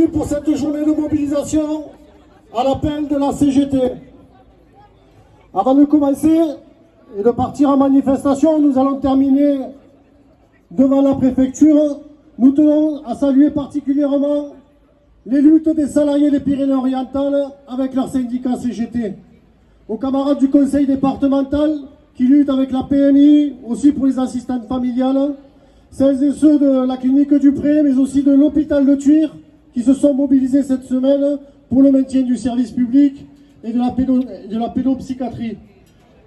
bienvenue pour cette journée de mobilisation à l'appel de la CGT. Avant de commencer et de partir en manifestation, nous allons terminer devant la préfecture. Nous tenons à saluer particulièrement les luttes des salariés des Pyrénées-Orientales avec leur syndicat CGT, aux camarades du conseil départemental qui luttent avec la PMI, aussi pour les assistantes familiales, celles et ceux de la clinique du Pré, mais aussi de l'hôpital de Thuir, qui se sont mobilisés cette semaine pour le maintien du service public et de la pédopsychiatrie.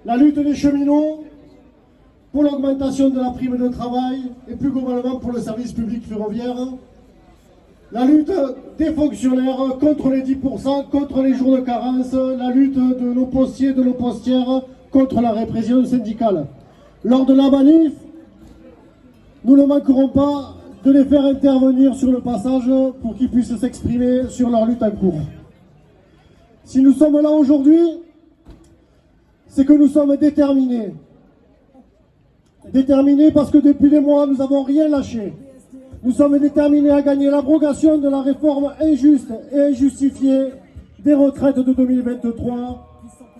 La lutte des cheminots pour l'augmentation de la prime de travail et plus globalement pour le service public ferroviaire. La lutte des fonctionnaires contre les 10%, contre les jours de carence, la lutte de nos postiers et de nos postières contre la répression syndicale. Lors de la manif, nous ne manquerons pas de les faire intervenir sur le passage pour qu'ils puissent s'exprimer sur leur lutte en cours. Si nous sommes là aujourd'hui, c'est que nous sommes déterminés. Déterminés parce que depuis des mois, nous n'avons rien lâché. Nous sommes déterminés à gagner l'abrogation de la réforme injuste et injustifiée des retraites de 2023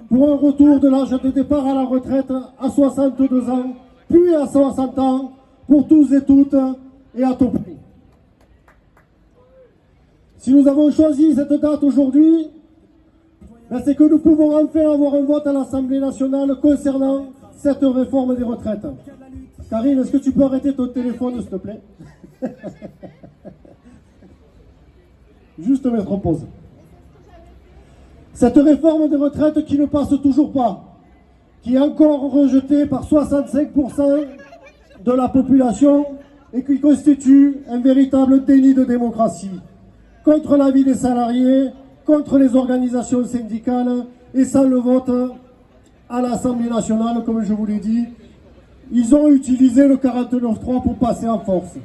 pour un retour de l'âge de départ à la retraite à 62 ans, puis à 60 ans, pour tous et toutes et à tout prix. Si nous avons choisi cette date aujourd'hui, c'est que nous pouvons enfin avoir un vote à l'Assemblée nationale concernant cette réforme des retraites. Karine, est-ce que tu peux arrêter ton téléphone, s'il te plaît? Juste mettre en pause. Cette réforme des retraites qui ne passe toujours pas, qui est encore rejetée par 65% de la population et qui constitue un véritable déni de démocratie, contre l'avis des salariés, contre les organisations syndicales, et sans le vote à l'Assemblée nationale, comme je vous l'ai dit, ils ont utilisé le 49.3 pour passer en force.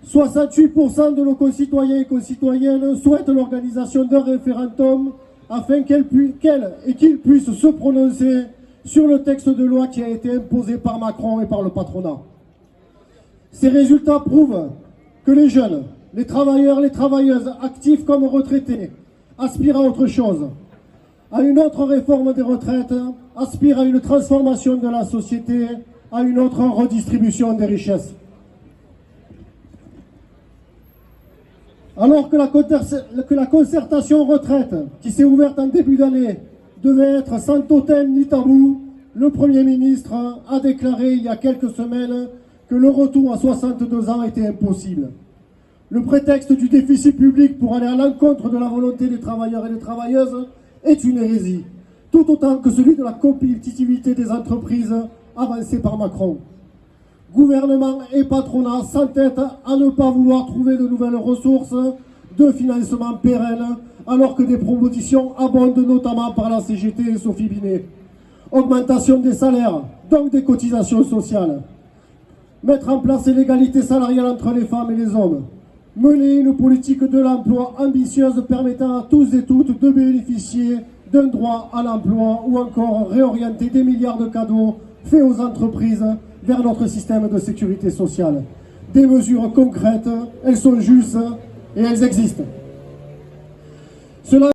68% de nos concitoyens et concitoyennes souhaitent l'organisation d'un référendum afin qu'ils puissent se prononcer sur le texte de loi qui a été imposé par Macron et par le patronat. Ces résultats prouvent que les jeunes, les travailleurs, les travailleuses, actifs comme retraités, aspirent à autre chose, à une autre réforme des retraites, aspirent à une transformation de la société, à une autre redistribution des richesses. Alors que la concertation retraite, qui s'est ouverte en début d'année, devait être sans totem ni tabou, le Premier ministre a déclaré il y a quelques semaines que le retour à 62 ans était impossible. Le prétexte du déficit public pour aller à l'encontre de la volonté des travailleurs et des travailleuses est une hérésie, tout autant que celui de la compétitivité des entreprises avancée par Macron. Gouvernement et patronat s'entêtent à ne pas vouloir trouver de nouvelles ressources de financement pérennes, alors que des propositions abondent notamment par la CGT et Sophie Binet. Augmentation des salaires, donc des cotisations sociales. Mettre en place l'égalité salariale entre les femmes et les hommes. Mener une politique de l'emploi ambitieuse permettant à tous et toutes de bénéficier d'un droit à l'emploi, ou encore réorienter des milliards de cadeaux faits aux entreprises vers notre système de sécurité sociale. Des mesures concrètes, elles sont justes et elles existent. Cela